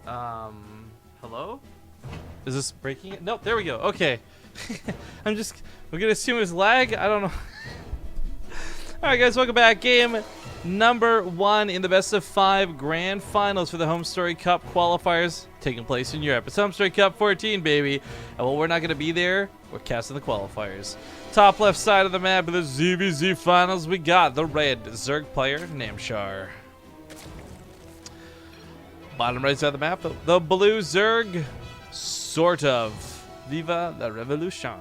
Hello? Is this breaking it? Nope, there we go. Okay. we're gonna assume it's lag. I don't know. Alright guys, welcome back. Game number 1 in the best of 5 grand finals for the Home Story Cup qualifiers taking place in Europe. It's Home Story Cup 14, baby. And while we're not gonna be there, we're casting the qualifiers. Top left side of the map of the ZvZ finals, we got the red Zerg player, Namshar. Bottom right side of the map, the blue Zerg, SortOf. Viva la Revolution.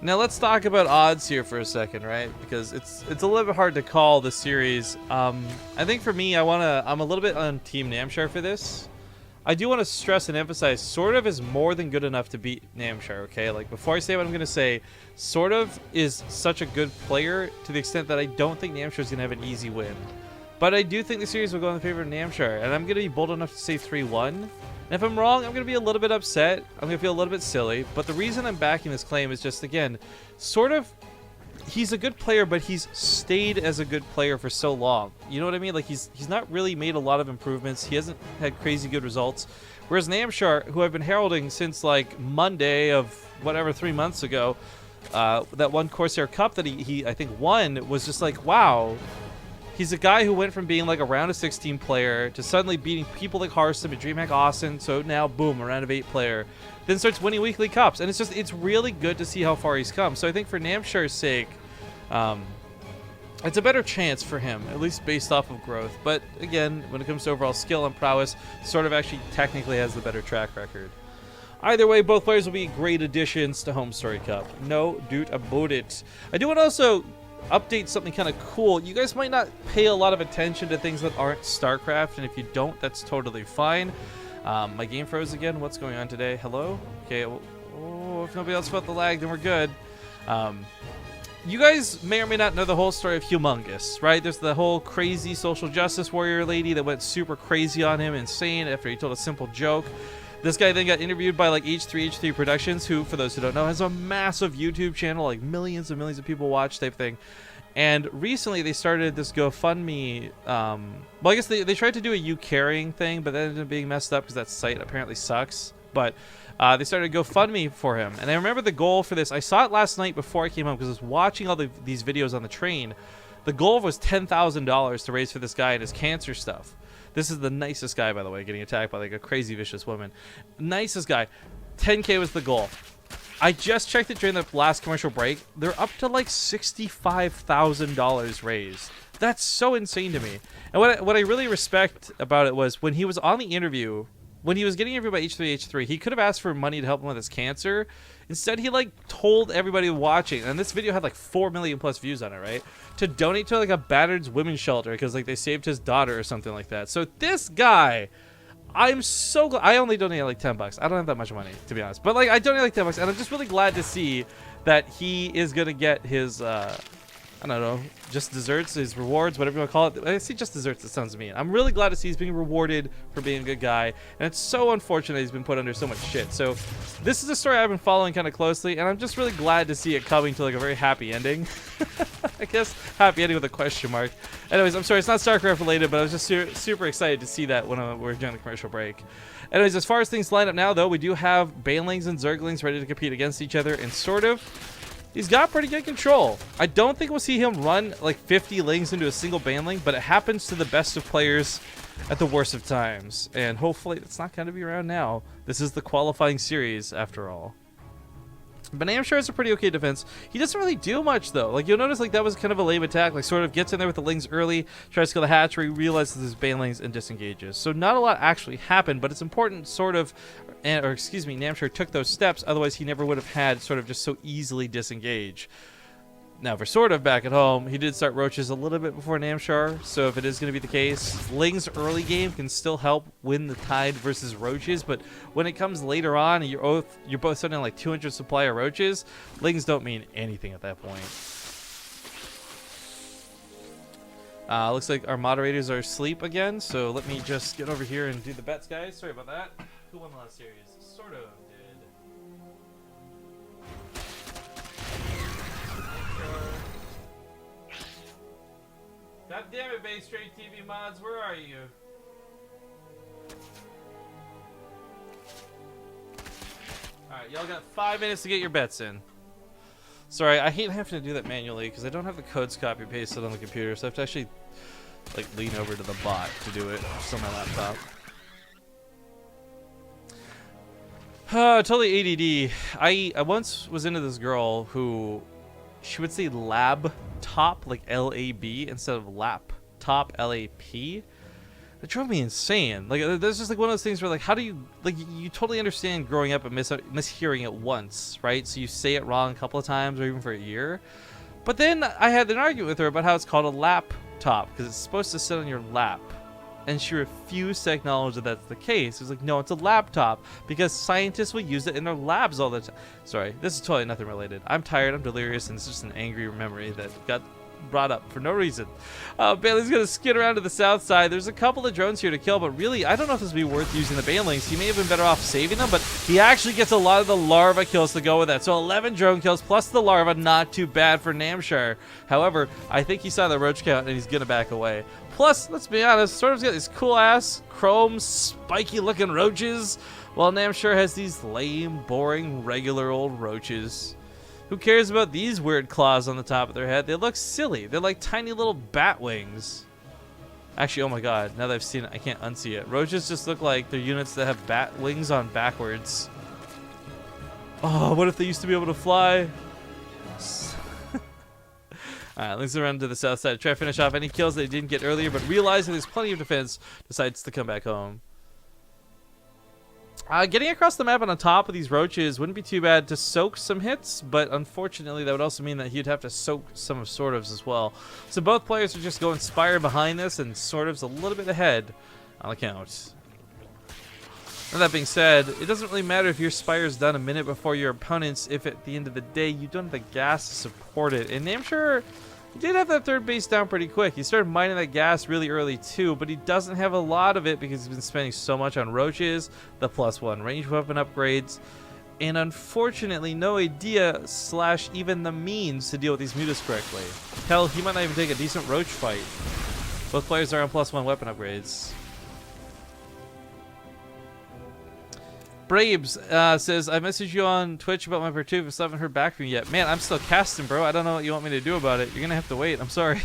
Now let's talk about odds here for a second, right? Because it's a little bit hard to call the series. I think for me, I'm a little bit on Team Namshar for this. I do want to stress and emphasize, SortOf is more than good enough to beat Namshar, okay? Like, before I say what I'm going to say, SortOf is such a good player to the extent that I don't think Namshar is going to have an easy win. But I do think the series will go in the favor of Namshar, and I'm going to be bold enough to say 3-1. And if I'm wrong, I'm going to be a little bit upset. I'm going to feel a little bit silly. But the reason I'm backing this claim is just, again, SortOf, he's a good player, but he's stayed as a good player for so long. You know what I mean? Like, he's not really made a lot of improvements. He hasn't had crazy good results. Whereas Namshar, who I've been heralding since, like, Monday of whatever, 3 months ago, that one Corsair Cup that he I think, won, was just like, wow. He's a guy who went from being like a round of 16 player to suddenly beating people like Harston and DreamHack Austin, so now, boom, a round of 8 player. Then starts winning weekly cups, and it's really good to see how far he's come. So I think for Namshar's sake, it's a better chance for him, at least based off of growth. But again, when it comes to overall skill and prowess, SortOf actually technically has the better track record. Either way, both players will be great additions to Home Story Cup. No doubt about it. I do want to also update something kind of cool. You guys might not pay a lot of attention to things that aren't StarCraft, and if you don't, that's totally fine. My game froze again. What's going on today? Hello? Okay, oh, if nobody else felt the lag, then we're good. You guys may or may not know the whole story of Humongous, right? There's the whole crazy social justice warrior lady that went super crazy on him, insane, after he told a simple joke. This guy then got interviewed by like H3 Productions, who, for those who don't know, has a massive YouTube channel, like millions and millions of people watch type thing. And recently they started this GoFundMe. Well, I guess they tried to do a you carrying thing, but that ended up being messed up because that site apparently sucks. But they started a GoFundMe for him. And I remember the goal for this. I saw it last night before I came home because I was watching all these videos on the train. The goal was $10,000 to raise for this guy and his cancer stuff. This is the nicest guy, by the way, getting attacked by like a crazy vicious woman. Nicest guy. 10K was the goal. I just checked it during the last commercial break. They're up to like $65,000 raised. That's so insane to me. And what I really respect about it was when he was on the interview, when he was getting interviewed by H3, he could have asked for money to help him with his cancer. Instead, he like told everybody watching, and this video had like 4 million plus views on it, right? To donate to like a battered women's shelter because like they saved his daughter or something like that. So this guy, I'm so glad. I only donated like $10. I don't have that much money, to be honest. But like I donated like $10, and I'm just really glad to see that he is gonna get his I don't know, just desserts, his rewards, whatever you want to call it. I see just desserts, it sounds mean. I'm really glad to see he's being rewarded for being a good guy. And it's so unfortunate he's been put under so much shit. So this is a story I've been following kind of closely, and I'm just really glad to see it coming to like a very happy ending. I guess happy ending with a question mark. Anyways, I'm sorry, it's not StarCraft related, but I was just super excited to see that when we're during the commercial break. Anyways, as far as things line up now, though, we do have Banelings and Zerglings ready to compete against each other, and SortOf, he's got pretty good control. I don't think we'll see him run like 50 lings into a single Baneling, but it happens to the best of players at the worst of times. And hopefully it's not going to be around now. This is the qualifying series after all. But Namshar has a pretty okay defense. He doesn't really do much though. Like you'll notice like that was kind of a lame attack. Like SortOf gets in there with the lings early, tries to kill the hatchery, realizes there's Banelings and disengages. So not a lot actually happened, but it's important Namshar took those steps, otherwise he never would have had SortOf just so easily disengage. Now for SortOf back at home, he did start roaches a little bit before Namshar, so if it is going to be the case, lings early game can still help win the tide versus roaches, but when it comes later on and you're both sending like 200 supply of roaches, lings don't mean anything at that point. Looks like our moderators are asleep again, so let me just get over here and do the bets, guys. Sorry about that. Who won the last series? SortOf did. God damn it, BaseTradeTV mods, where are you? Alright, y'all got 5 minutes to get your bets in. Sorry, I hate having to do that manually because I don't have the codes copy pasted on the computer, so I have to actually like lean over to the bot to do it just on my laptop. Totally ADD. I once was into this girl who she would say laptop, like L-A-B, instead of laptop, L-A-P. It drove me insane. Like, there's just like one of those things where like, how do you, like, you totally understand growing up and mishearing it once, right? So you say it wrong a couple of times or even for a year. But then I had an argument with her about how it's called a laptop because it's supposed to sit on your lap. And she refused to acknowledge that that's the case. It was like, no, it's a laptop because scientists will use it in their labs all the time. Sorry, this is totally nothing related. I'm tired, I'm delirious, and it's just an angry memory that got brought up for no reason. Bailey's gonna skid around to the south side. There's a couple of drones here to kill, but really, I don't know if this would be worth using the Banelings. He may have been better off saving them, but he actually gets a lot of the larva kills to go with that. So 11 drone kills plus the larva, not too bad for Namshar. However, I think he saw the roach count and he's gonna back away. Plus, let's be honest, SortOf's got these cool-ass, chrome, spiky-looking roaches, while Namshar has these lame, boring, regular old roaches. Who cares about these weird claws on the top of their head? They look silly. They're like tiny little bat wings. Actually, oh my god, now that I've seen it, I can't unsee it. Roaches just look like they're units that have bat wings on backwards. Oh, what if they used to be able to fly? Alright, let's around to the south side. Try to finish off any kills they didn't get earlier, but realizing there's plenty of defense, decides to come back home. Getting across the map on the top of these roaches wouldn't be too bad to soak some hits, but unfortunately that would also mean that he'd have to soak some of SortOf's as well. So both players are just going Spire behind this, and SortOf's a little bit ahead on the count. And that being said, it doesn't really matter if your Spire's done a minute before your opponent's if at the end of the day you don't have the gas to support it. And Namshar, he did have that third base down pretty quick. He started mining that gas really early too, but he doesn't have a lot of it because he's been spending so much on roaches, the +1 range weapon upgrades, and unfortunately no idea / even the means to deal with these mutas correctly. Hell, he might not even take a decent roach fight. Both players are on +1 weapon upgrades. Braves says, I messaged you on Twitch about my Pertuve, I still haven't heard back from you yet. Man, I'm still casting, bro. I don't know what you want me to do about it. You're going to have to wait. I'm sorry.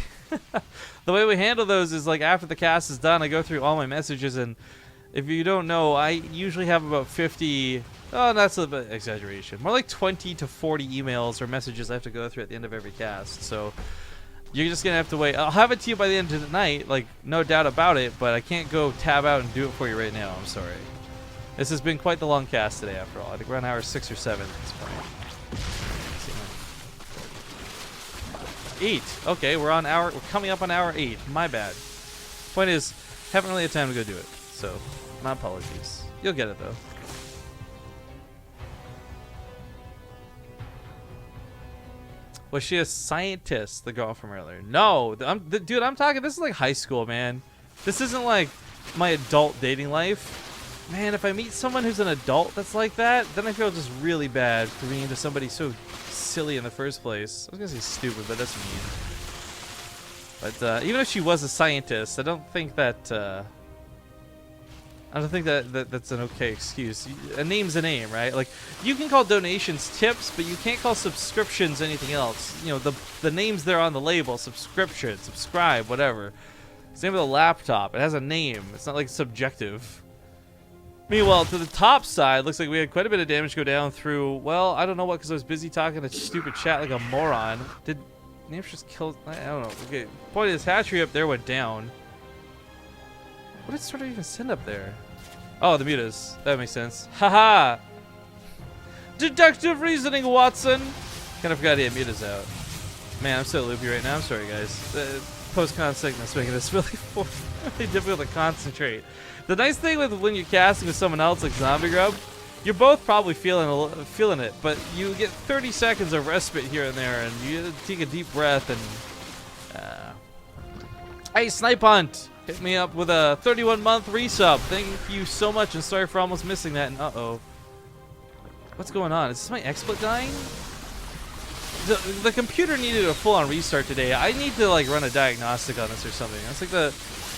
The way we handle those is like after the cast is done, I go through all my messages, and if you don't know, I usually have about 50, oh, that's a bit exaggeration, more like 20 to 40 emails or messages I have to go through at the end of every cast. So you're just going to have to wait. I'll have it to you by the end of the night, like no doubt about it, but I can't go tab out and do it for you right now. I'm sorry. This has been quite the long cast today, after all. I think we're on hour 6 or 7 at this point. 8. Okay, we're coming up on hour 8. My bad. Point is, haven't really had time to go do it. So, my apologies. You'll get it though. Was she a scientist, the girl from earlier? No, dude, I'm talking. This is like high school, man. This isn't like my adult dating life. Man, if I meet someone who's an adult that's like that, then I feel just really bad for being into somebody so silly in the first place. I was gonna say stupid, but that's mean. But even if she was a scientist, I don't think that that's an okay excuse. A name's a name, right? Like, you can call donations tips, but you can't call subscriptions anything else. You know, the name's there on the label: subscription, subscribe, whatever. Same with a laptop; it has a name. It's not like subjective. Meanwhile, to the top side, looks like we had quite a bit of damage go down through, well, I don't know what, because I was busy talking to stupid chat like a moron. Did Namshar just kill? I don't know. Okay, point is, hatchery up there went down. What did SortOf even send up there? Oh, the mutas. That makes sense. Haha! Deductive reasoning, Watson! Kind of forgot he had mutas out. Man, I'm so loopy right now. I'm sorry, guys. Post-con sickness making this really difficult to concentrate. The nice thing with when you're casting with someone else like Zombie Grub, you're both probably feeling it, but you get 30 seconds of respite here and there, and you take a deep breath and... Hey, Snipe Hunt! Hit me up with a 31-month resub. Thank you so much, and sorry for almost missing that, and uh-oh. What's going on? Is this my XSplit dying? the computer needed a full-on restart today. I need to like run a diagnostic on this or something. That's like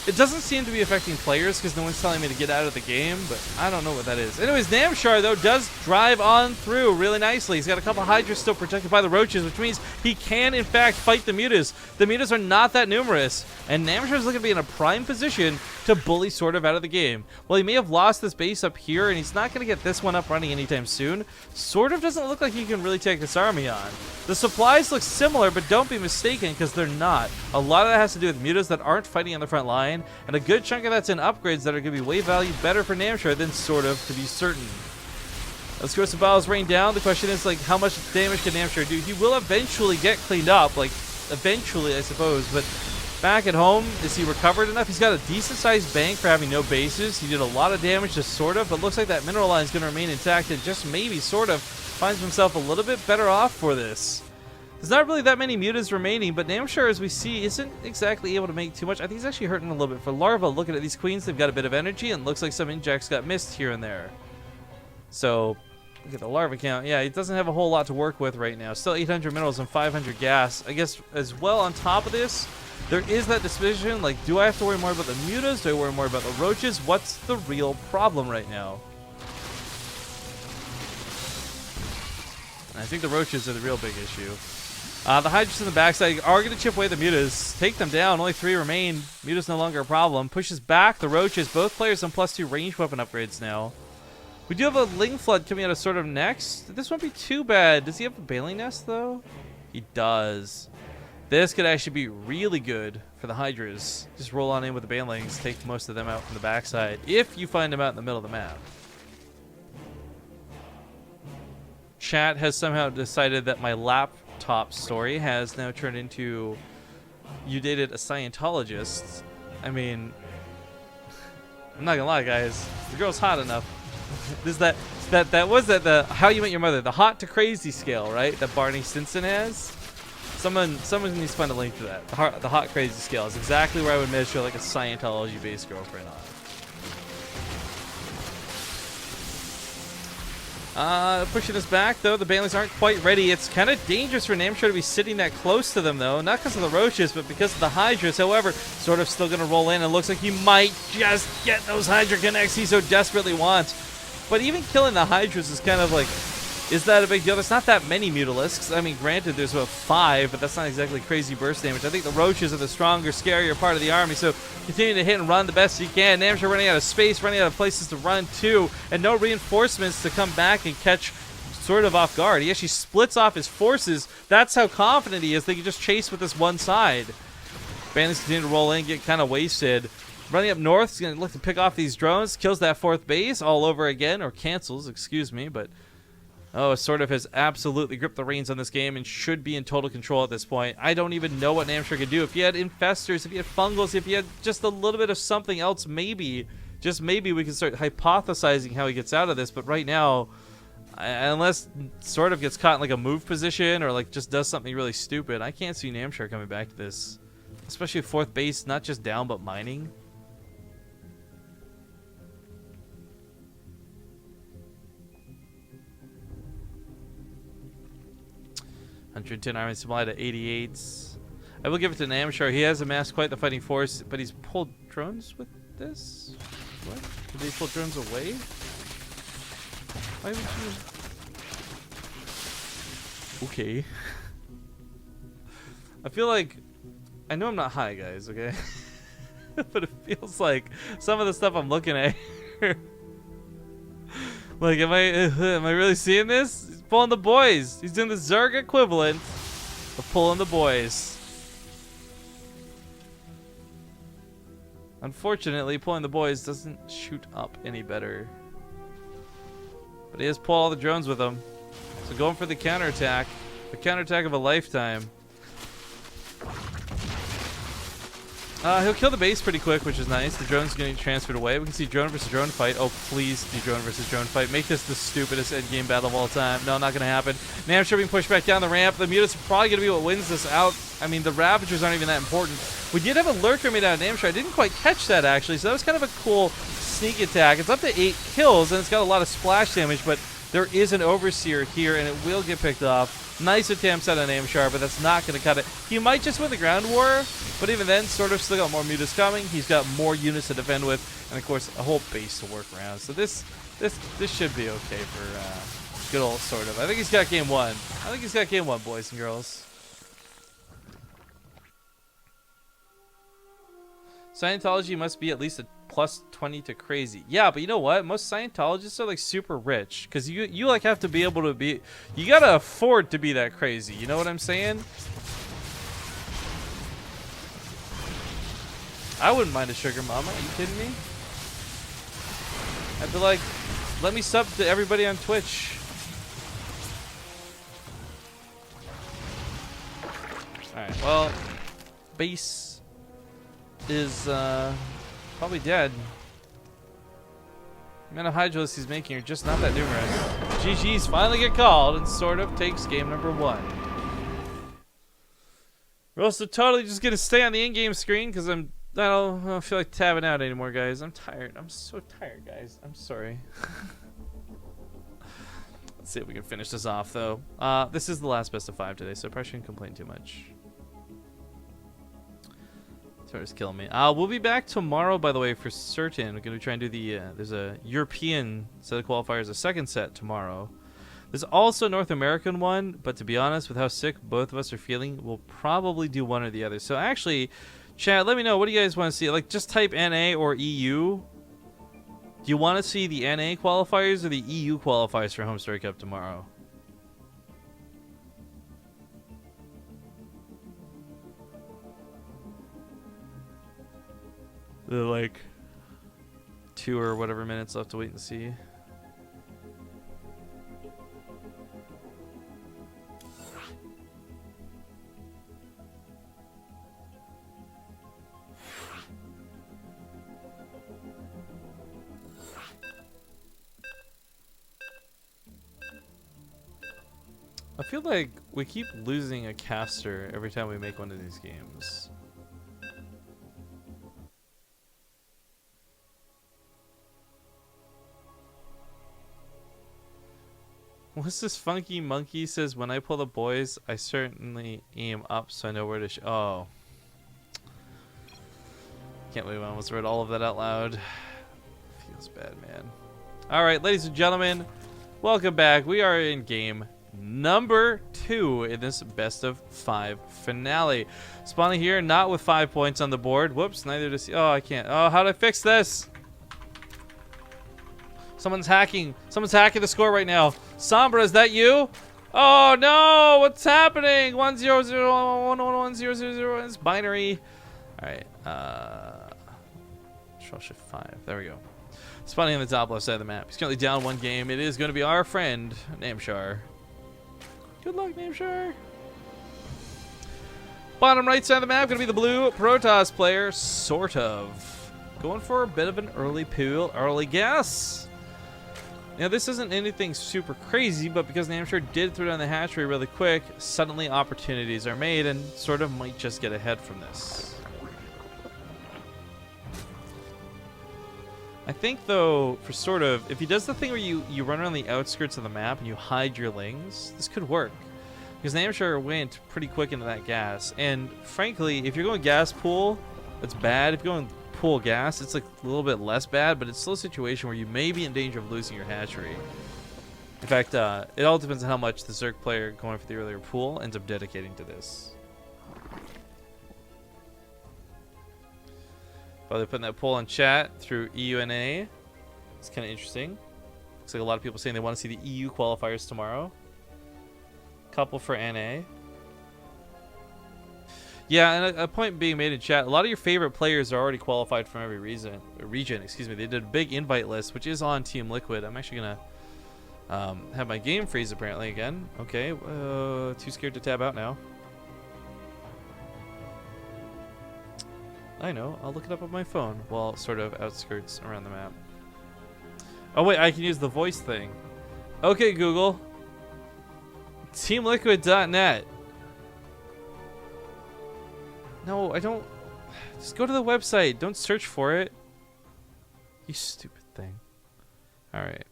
it doesn't seem to be affecting players because no one's telling me to get out of the game, but I don't know what that is. Anyways, Namshar, though, does drive on through really nicely. He's got a couple Hydras still protected by the Roaches, which means he can, in fact, fight the Mutas. The Mutas are not that numerous, and Namshar's looking to be in a prime position to bully SortOf out of the game. Well, he may have lost this base up here, and he's not going to get this one up running anytime soon. SortOf doesn't look like he can really take this army on. The supplies look similar, but don't be mistaken, because they're not. A lot of that has to do with Mutas that aren't fighting on the front line, and a good chunk of that's in upgrades that are going to be way valued better for Namshar than SortOf, to be certain. Let's go some battles rain down. The question is, like, how much damage can Namshar do? He will eventually get cleaned up, like, eventually, I suppose, but back at home, is he recovered enough? He's got a decent-sized bank for having no bases. He did a lot of damage to SortOf, but looks like that mineral line is going to remain intact, and just maybe SortOf finds himself a little bit better off for this. There's not really that many Mutas remaining, but Namshar, as we see, isn't exactly able to make too much. I think he's actually hurting a little bit for Larva. Looking at these queens, they've got a bit of energy, and looks like some injects got missed here and there. So, look at the Larva count. Yeah, he doesn't have a whole lot to work with right now. Still 800 minerals and 500 gas. I guess, as well, on top of this, there is that decision, like, do I have to worry more about the Mutas? Do I worry more about the Roaches? What's the real problem right now? And I think the Roaches are the real big issue. The Hydras in the backside are going to chip away the Mutas. Take them down. Only 3 remain. Mutas no longer a problem. Pushes back the Roaches. Both players on +2 range weapon upgrades now. We do have a Ling Flood coming out of SortOf next. This won't be too bad. Does he have a Bailing Nest, though? He does. This could actually be really good for the Hydras. Just roll on in with the Bailings. Take most of them out from the backside. If you find them out in the middle of the map. Chat has somehow decided that my laptop story has now turned into you dated a Scientologist. I mean, I'm not gonna lie, guys. The girl's hot enough. There's that was the How You Met Your Mother, the hot to crazy scale, right? That Barney Stinson has. Someone needs to find a link to that. The hot crazy scale is exactly where I would measure like a Scientology-based girlfriend on. Pushing us back, though. The Bailings aren't quite ready. It's kind of dangerous for Namshar to be sitting that close to them, though. Not because of the Roaches, but because of the Hydras. However, SortOf still going to roll in, and looks like he might just get those Hydra connects he so desperately wants. But even killing the Hydras is kind of like, is that a big deal? There's not that many Mutalisks. I mean, granted, there's about 5, but that's not exactly crazy burst damage. I think the Roaches are the stronger, scarier part of the army, so continue to hit and run the best you can. Namshar running out of space, running out of places to run to, and no reinforcements to come back and catch SortOf off guard. He actually splits off his forces. That's how confident he is. They can just chase with this one side. Bandits continue to roll in, get kind of wasted. Running up north, he's going to look to pick off these drones. Kills that 4th base all over again, or cancels, excuse me, but oh, SortOf has absolutely gripped the reins on this game and should be in total control at this point. I don't even know what Namshar could do. If he had infestors, if he had fungals, if he had just a little bit of something else, maybe, just maybe we can start hypothesizing how he gets out of this. But right now, unless SortOf gets caught in like a move position or like just does something really stupid, I can't see Namshar coming back to this. Especially 4th base, not just down, but mining. $110 army supply to 88s. I will give it to Namshar. He has amassed quite the fighting force, but he's pulled drones with this? What? Did he pull drones away? Why would you... Okay. I feel like... I know I'm not high, guys, okay? But it feels like some of the stuff I'm looking at here... Like, am I really seeing this? He's pulling the boys. He's doing the Zerg equivalent of pulling the boys. Unfortunately, pulling the boys doesn't shoot up any better. But he has pulled all the drones with him. So going for the counterattack. The counterattack of a lifetime. He'll kill the base pretty quick, which is nice. The drone's getting transferred away. We can see drone versus drone fight. Oh, please do drone versus drone fight. Make this the stupidest endgame battle of all time. No, not going to happen. Namshar being pushed back down the ramp. The Mutas are probably going to be what wins this out. I mean, the Ravagers aren't even that important. We did have a Lurker made out of Namshar. I didn't quite catch that, actually. So that was kind of a cool sneak attack. It's up to 8 kills, and it's got a lot of splash damage, but There is an Overseer here, and it will get picked off. Nice attempts at an Namshar, but that's not going to cut it. He might just win the ground war, but even then, SortOf still got more mutas coming. He's got more units to defend with, and of course, a whole base to work around. So this should be okay for good old SortOf. I think he's got game one. I think he's got game one, boys and girls. Scientology must be at least a +20 to crazy. Yeah, but you know what? Most Scientologists are like super rich, because you like have to be able to be. You gotta afford to be that crazy. You know what I'm saying? I wouldn't mind a sugar mama. Are you kidding me? I'd be like, let me sub to everybody on Twitch. All right. Well, base is probably dead. The amount of Hydralisks he's making are just not that numerous. GG's finally get called, and SortOf takes game number 1. We're also totally just gonna stay on the in-game screen because I don't feel like tabbing out anymore, guys. I'm tired. I'm so tired, guys. I'm sorry. Let's see if we can finish this off, though. This is the last best of 5 today, so I probably shouldn't complain too much. It's killing me. We'll be back tomorrow, by the way, for certain. We're going to try and do the, there's a European set of qualifiers, a second set tomorrow. There's also a North American one, but to be honest, with how sick both of us are feeling, we'll probably do one or the other. So actually, chat, let me know, what do you guys want to see? Like, just type NA or EU. Do you want to see the NA qualifiers or the EU qualifiers for Home Story Cup tomorrow? The like 2 or whatever minutes left to wait and see. I feel like we keep losing a caster every time we make one of these games. What's this funky monkey says, when I pull the boys, I certainly aim up so I know where to oh. Can't believe I almost read all of that out loud. Feels bad, man. Alright, ladies and gentlemen, welcome back. We are in game number 2 in this best of 5 finale. Spawning here, not with 5 points on the board. Whoops, neither does he. Oh, I can't. Oh, how do I fix this? Someone's hacking. Someone's hacking the score right now. Sombra, is that you? Oh no! What's happening? 100111000. It's binary. All right. Control Shift 5. There we go. Spawning on the top left side of the map. He's currently down 1 game. It is going to be our friend Namshar. Good luck, Namshar. Bottom right side of the map going to be the blue Protoss player, SortOf. Going for a bit of an early pool, early guess. Now, this isn't anything super crazy, but because Namshar did throw down the hatchery really quick, suddenly opportunities are made, and SortOf might just get ahead from this. I think, though, for SortOf, if he does the thing where you run around the outskirts of the map and you hide your lings, this could work. Because Namshar went pretty quick into that gas, and frankly, if you're going gas pool, that's bad. If you're going pool gas, it's like a little bit less bad, but it's still a situation where you may be in danger of losing your hatchery. In fact, it all depends on how much the Zerg player going for the earlier pool ends up dedicating to this. Probably putting that poll in chat through EU and NA. It's kind of interesting. Looks like a lot of people saying they want to see the EU qualifiers tomorrow. Couple for NA. Yeah, and a point being made in chat, a lot of your favorite players are already qualified from every region. Excuse me. They did a big invite list, which is on Team Liquid. I'm actually going to have my game freeze apparently again. Okay, too scared to tab out now. I know, I'll look it up on my phone while sort of outskirts around the map. Oh wait, I can use the voice thing. Okay, Google. TeamLiquid.net. No, I don't. Just go to the website. Don't search for it. You stupid thing. Alright.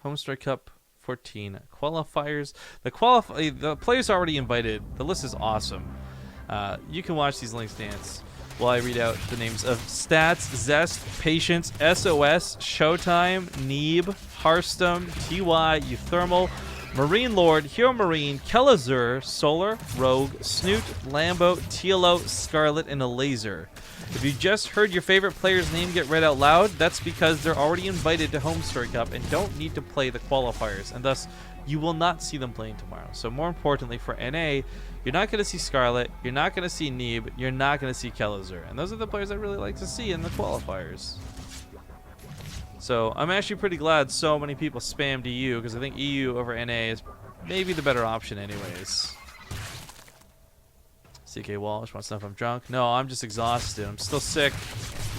Homestar Cup 14 qualifiers. The players already invited. The list is awesome. You can watch these links dance while I read out the names of Stats, Zest, Patience, SOS, Showtime, Neeb, Hearthstone, TY, Euthermal, Marine Lord, Hero Marine, Kelazur, Solar, Rogue, Snoot, Lambo, TLO, Scarlet, and a Laser. If you just heard your favorite player's name get read out loud, that's because they're already invited to Home Story Cup and don't need to play the qualifiers, and thus you will not see them playing tomorrow. So more importantly for NA, you're not going to see Scarlet, you're not going to see Neeb, you're not going to see Kelazur. And those are the players I really like to see in the qualifiers. So I'm actually pretty glad so many people spammed EU, because I think EU over NA is maybe the better option anyways. CK Walsh wants to know if I'm drunk. No, I'm just exhausted. I'm still sick.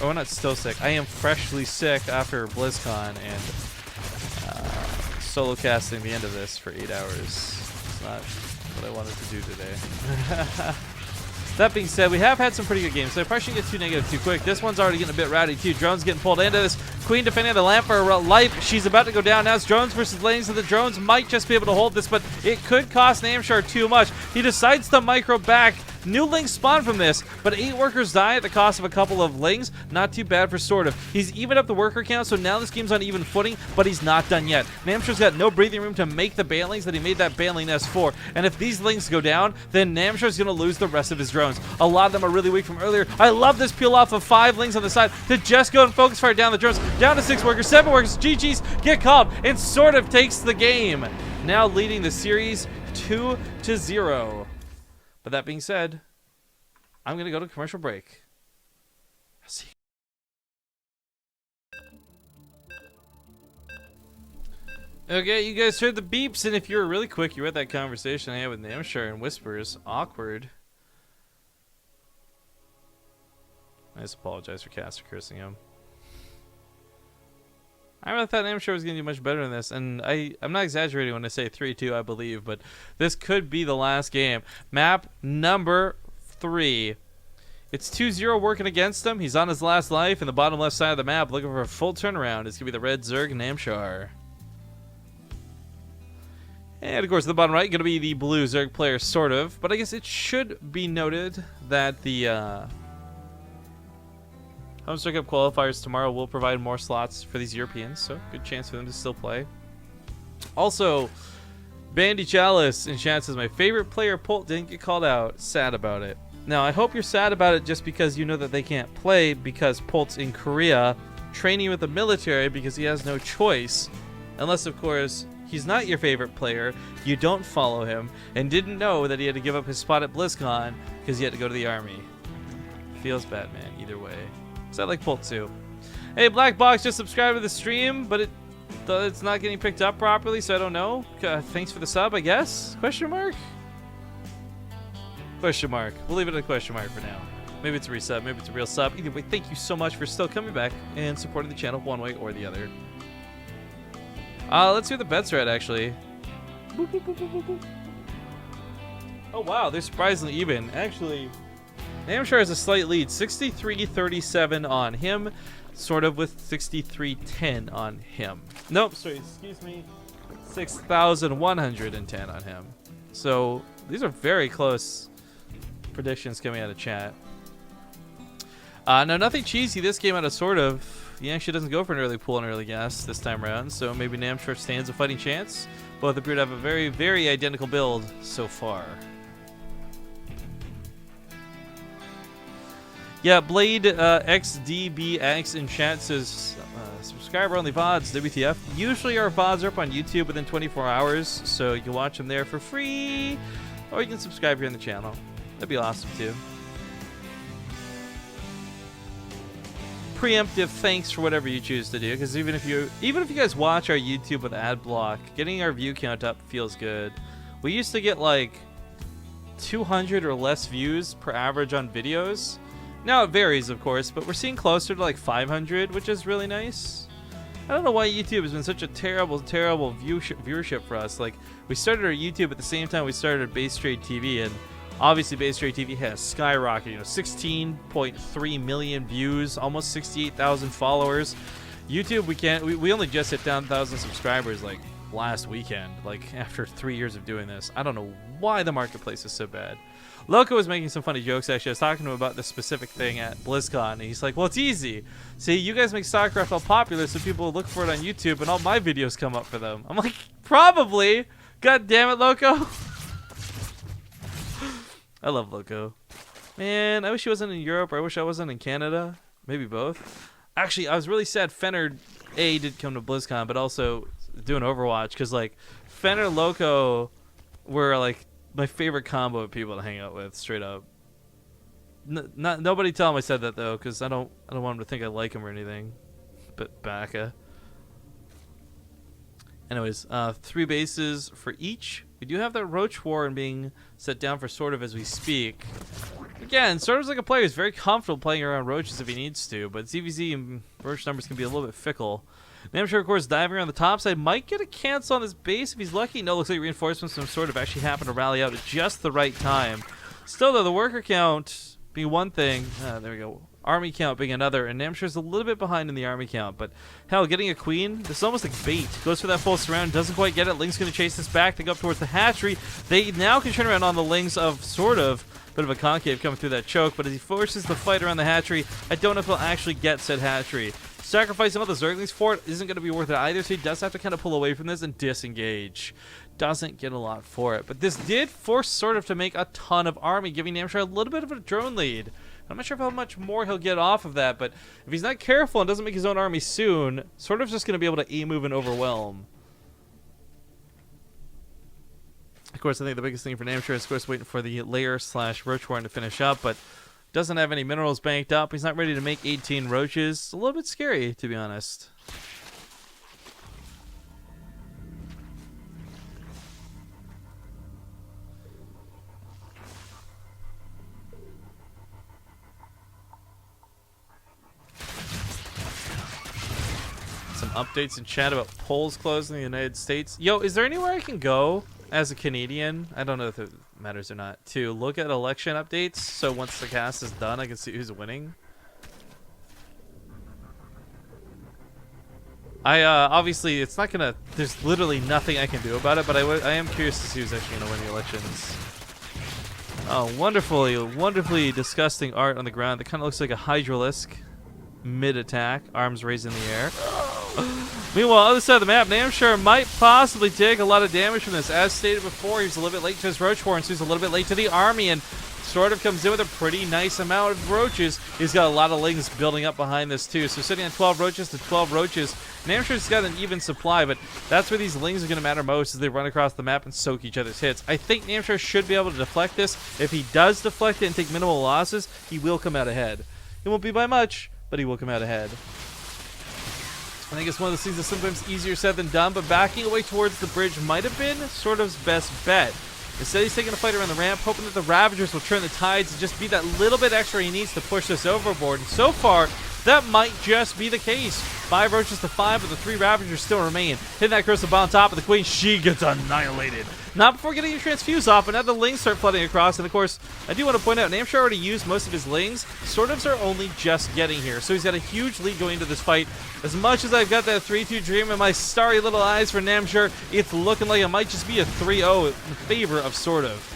Oh, not still sick. I am freshly sick after BlizzCon and solo casting the end of this for 8 hours. It's not what I wanted to do today. That being said, we have had some pretty good games, so I probably shouldn't get too negative too quick. This one's already getting a bit rowdy too. Drone's getting pulled into this. Queen defending the lamp for her life. She's about to go down. Now it's Drones versus Lanes, and the Drones might just be able to hold this, but it could cost Namshar too much. He decides to micro back. New Lings spawn from this, but 8 workers die at the cost of a couple of Lings. Not too bad for SortOf. He's evened up the worker count, so now this game's on even footing, but he's not done yet. Namshar's got no breathing room to make the Banelings that he made that Baneling nest for, and if these Lings go down, then Namshar's going to lose the rest of his drones. A lot of them are really weak from earlier. I love this peel off of 5 Lings on the side to just go and focus fire down the drones. Down to 6 workers, 7 workers, GG's get called, and SortOf takes the game. Now leading the series 2-0. But that being said, I'm going to go to commercial break. I'll see you. Okay, you guys heard the beeps, and if you were really quick, you read that conversation I had with Namshar and Whispers. Awkward. I just apologize for Caster cursing him. I really thought Namshar was going to do much better than this, and I'm not exaggerating when I say 3-2, I believe, but this could be the last game. Map number 3. It's 2-0 working against him. He's on his last life in the bottom left side of the map looking for a full turnaround. It's going to be the red Zerg Namshar. And of course, the bottom right going to be the blue Zerg player, SortOf. But I guess it should be noted that the Homestar Cup qualifiers tomorrow will provide more slots for these Europeans, so good chance for them to still play. Also, Bandy Chalice in chat says, my favorite player, Polt, didn't get called out. Sad about it. Now, I hope you're sad about it just because you know that they can't play because Polt's in Korea training with the military because he has no choice. Unless, of course, he's not your favorite player, you don't follow him, and didn't know that he had to give up his spot at BlizzCon because he had to go to the army. Feels bad, man, either way. So I like Polt too. Hey, Black Box just subscribed to the stream, but it's not getting picked up properly, so I don't know. Thanks for the sub, I guess? Question mark? Question mark. We'll leave it at a question mark for now. Maybe it's a resub, maybe it's a real sub. Either way, thank you so much for still coming back and supporting the channel one way or the other. Let's see what the bets are at, actually. Boop, boop, boop, boop, boop, boop. Oh, wow, they're surprisingly even. Actually, Namshar has a slight lead. 63-37 on him. SortOf with 63-10 on him. Nope, sorry, excuse me. 6,110 on him. So, these are very close predictions coming out of chat. No, nothing cheesy this game out of SortOf. He actually doesn't go for an early pull and early gas this time around, so maybe Namshar stands a fighting chance. Both appear to have a very, very identical build so far. Yeah, Blade XDBX in chat says, subscriber-only VODs, WTF. Usually our VODs are up on YouTube within 24 hours, so you can watch them there for free, or you can subscribe here on the channel. That'd be awesome, too. Preemptive thanks for whatever you choose to do, because even if you guys watch our YouTube with ad block, getting our view count up feels good. We used to get like 200 or less views per average on videos. Now it varies, of course, but we're seeing closer to like 500, which is really nice. I don't know why YouTube has been such a terrible viewership for us. Like, we started our YouTube at the same time we started our BaseTradeTV, and obviously BaseTradeTV has skyrocketed. 16.3 million views, almost 68,000 followers. YouTube, we can't. We only just hit down 1,000 subscribers like last weekend. Like after 3 years of doing this, I don't know why the marketplace is so bad. Loco was making some funny jokes. Actually, I was talking to him about this specific thing at BlizzCon, and he's like, "Well, it's easy. See, you guys make StarCraft all popular, so people look for it on YouTube, and all my videos come up for them." I'm like, "Probably." God damn it, Loco. I love Loco. Man, I wish he wasn't in Europe, or I wish I wasn't in Canada. Maybe both. Actually, I was really sad Fenner did come to BlizzCon, but also doing Overwatch, because like Fenner, Loco were like my favorite combo of people to hang out with, straight up. Nobody tell him I said that though, because I don't want him to think I like him or anything. But Baka. Anyways, 3 bases for each. We do have that Roach Warren being set down for SortOf as we speak. Again, SortOf's like a player who's very comfortable playing around Roaches if he needs to, but ZvZ and Roach numbers can be a little bit fickle. Namshar, of course, diving around the top side, might get a cancel on this base if he's lucky. No, looks like reinforcements from SortOf actually happen to rally out at just the right time. Still, though, the worker count being one thing. There we go. Army count being another, and Namshar's a little bit behind in the army count, but hell, getting a queen, this is almost like bait. Goes for that full surround, doesn't quite get it. Ling's going to chase this back to go up towards the hatchery. They now can turn around on the Lings of SortOf. Bit of a concave coming through that choke, but as he forces the fight around the hatchery, I don't know if he'll actually get said hatchery. Sacrificing all the Zerglings for it isn't going to be worth it either, so he does have to kind of pull away from this and disengage. Doesn't get a lot for it, but this did force SortOf to make a ton of army, giving Namshar a little bit of a drone lead. I'm not sure how much more he'll get off of that, but if he's not careful and doesn't make his own army soon, SortOf's just going to be able to E-move and overwhelm. Of course, I think the biggest thing for Namshar is, of course, waiting for the lair/Roach Warren to finish up, but doesn't have any minerals banked up. He's not ready to make 18 roaches. It's a little bit scary, to be honest. Some updates in chat about polls closing in the United States. Yo, is there anywhere I can go as a Canadian? I don't know if it matters or not. To look at election updates, so once the cast is done, I can see who's winning. Obviously, it's not gonna. There's literally nothing I can do about it, but I am curious to see who's actually gonna win the elections. Oh, wonderfully disgusting art on the ground that kind of looks like a Hydralisk mid-attack, arms raised in the air. Meanwhile, other side of the map, Namshar might possibly take a lot of damage from this. As stated before, he's a little bit late to his Roach Warren, so he's a little bit late to the army, and SortOf comes in with a pretty nice amount of roaches. He's got a lot of Lings building up behind this too, so sitting at 12 roaches to 12 roaches. Namshar's got an even supply, but that's where these Lings are going to matter most, as they run across the map and soak each other's hits. I think Namshar should be able to deflect this. If he does deflect it and take minimal losses, he will come out ahead. It won't be by much, but he will come out ahead. I think it's one of those things that's sometimes easier said than done, but backing away towards the bridge might have been SortOf's best bet. Instead, he's taking a fight around the ramp, hoping that the Ravagers will turn the tides and just be that little bit extra he needs to push this overboard. And so far, that might just be the case. 5 roaches to 5, but the 3 Ravagers still remain. Hitting that crystal ball on top of the Queen, she gets annihilated. Not before getting your transfuse off, but now the Lings start flooding across. And of course, I do want to point out, Namshar already used most of his Lings. SortOf's are only just getting here, so he's got a huge lead going into this fight. As much as I've got that 3-2 dream in my starry little eyes for Namshar, it's looking like it might just be a 3-0 in favor of SortOf.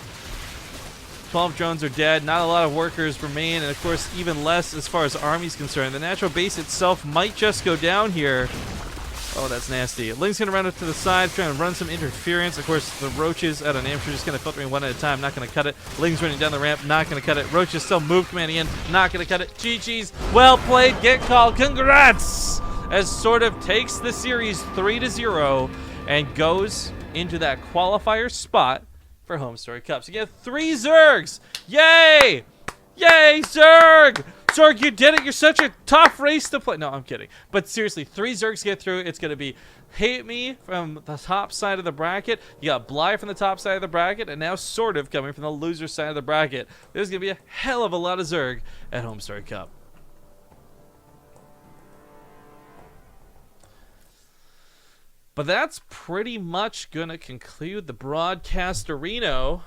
12 drones are dead, not a lot of workers remain, and of course even less as far as army's concerned. The natural base itself might just go down here. Oh, that's nasty. Ling's going to run up to the side, trying to run some interference. Of course, the roaches out of Namshar just going to filtering one at a time, not going to cut it. Ling's running down the ramp, not going to cut it. Roaches still move commanding in, not going to cut it. GG's, well played, get called, congrats! As SortOf takes the series 3-0 and goes into that qualifier spot for Home Story Cups. You get 3 Zergs! Yay! Yay, Zerg! Zerg, you did it! You're such a tough race to play. No, I'm kidding. But seriously, 3 Zergs get through. It's going to be Hate Me from the top side of the bracket. You got Bly from the top side of the bracket. And now SortOf coming from the loser side of the bracket. There's going to be a hell of a lot of Zerg at Home Story Cup. But that's pretty much going to conclude the broadcast arena.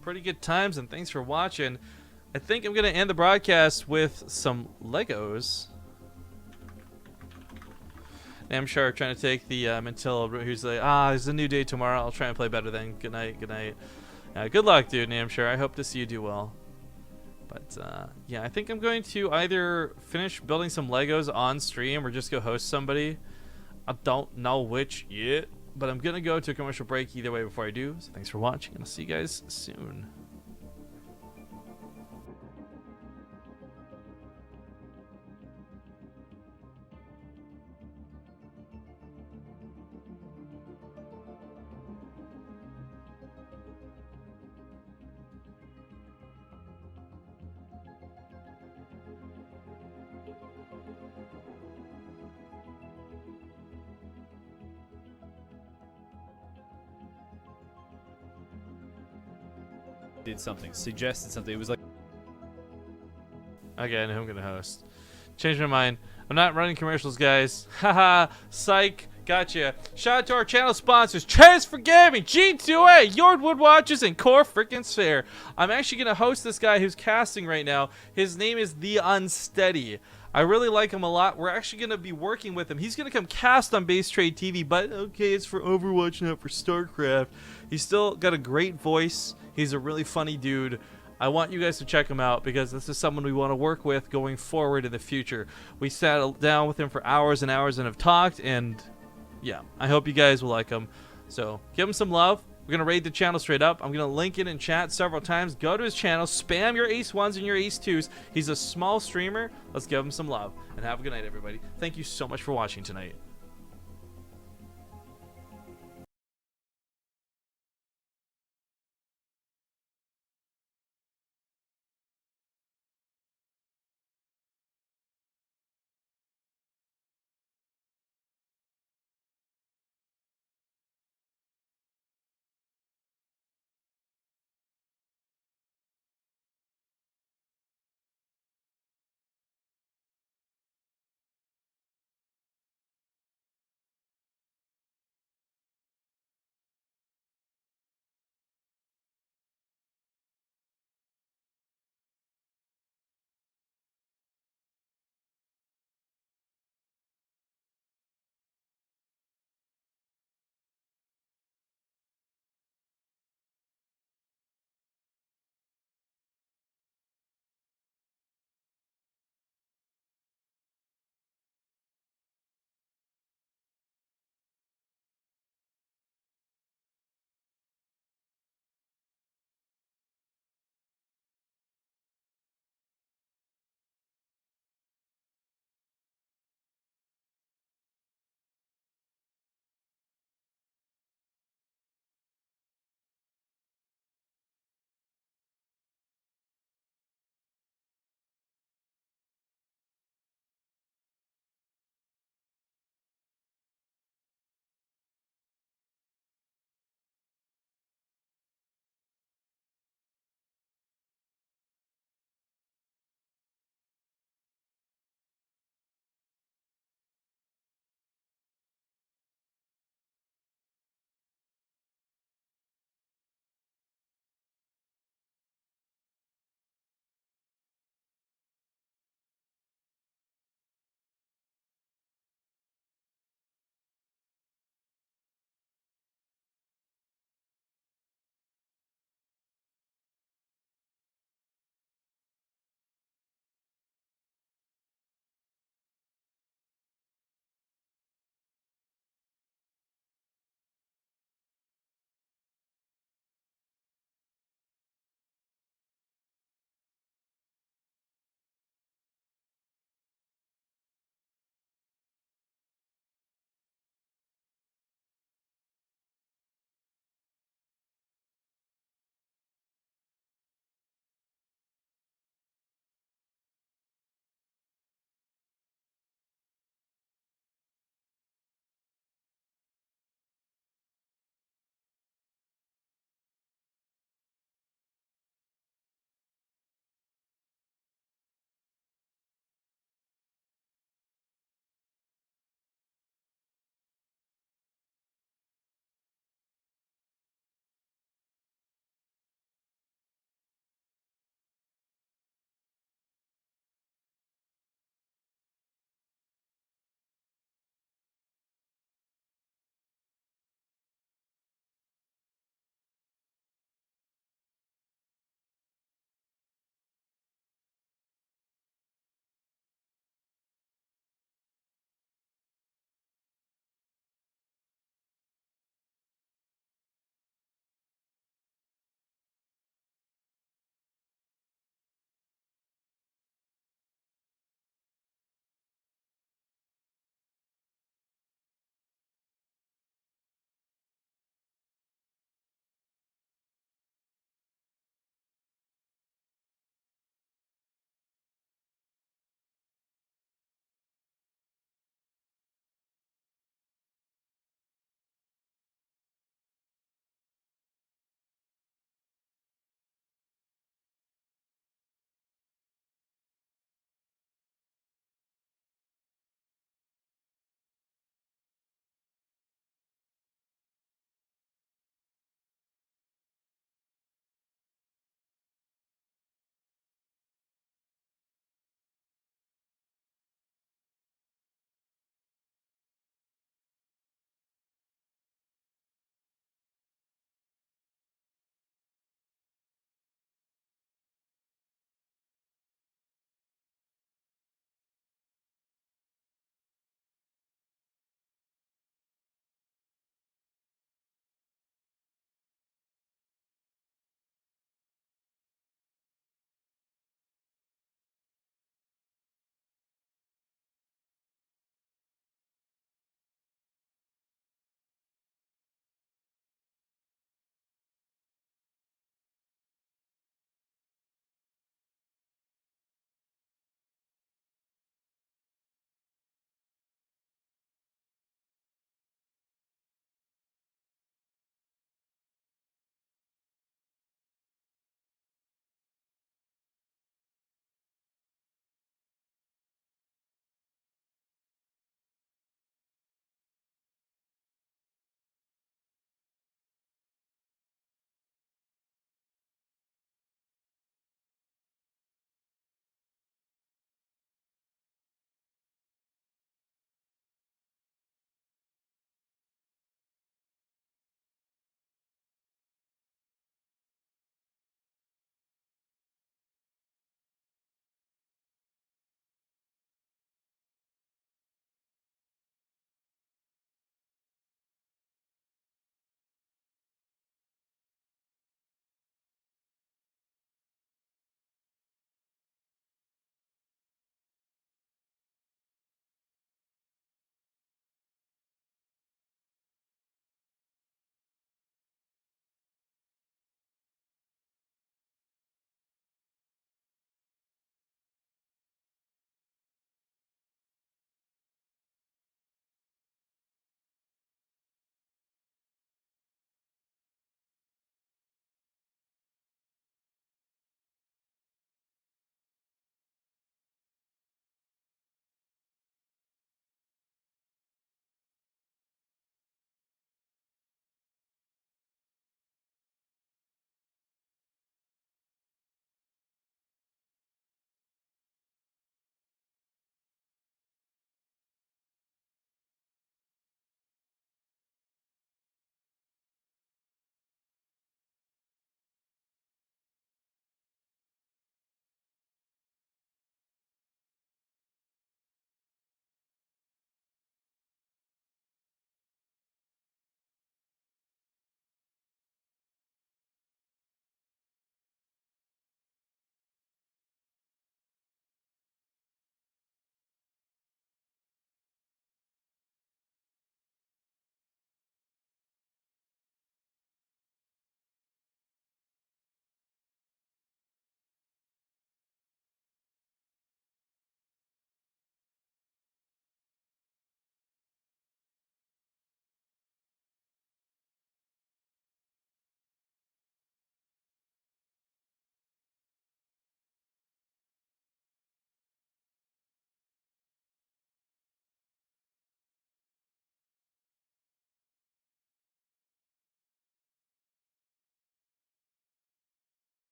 Pretty good times, and thanks for watching. I think I'm going to end the broadcast with some Legos. Namshar trying to take the Mantilla. Who's like, it's a new day tomorrow. I'll try and play better then. Good night. Good night. Good luck, dude, Namshar. I hope to see you do well. But yeah, I think I'm going to either finish building some Legos on stream or just go host somebody. I don't know which yet, but I'm gonna go to a commercial break either way before I do. So thanks for watching, and I'll see you guys soon. Did something, suggested something. It was like, Okay, I know who I'm gonna host. Changed my mind. I'm not running commercials, guys. Haha, psych. Gotcha. Shout out to our channel sponsors: Chance for Gaming, G2A, Yordwood Watches, and Core Frickin' Sphere. I'm actually gonna host this guy who's casting right now. His name is The Unsteady. I really like him a lot. We're actually going to be working with him. He's going to come cast on BaseTradeTV, but okay, it's for Overwatch, not for StarCraft. He's still got a great voice. He's a really funny dude. I want you guys to check him out because this is someone we want to work with going forward in the future. We sat down with him for hours and hours and have talked, and yeah, I hope you guys will like him. So give him some love. We're going to raid the channel straight up. I'm going to link it in chat several times. Go to his channel. Spam your Ace 1s and your Ace 2s. He's a small streamer. Let's give him some love. And have a good night, everybody. Thank you so much for watching tonight.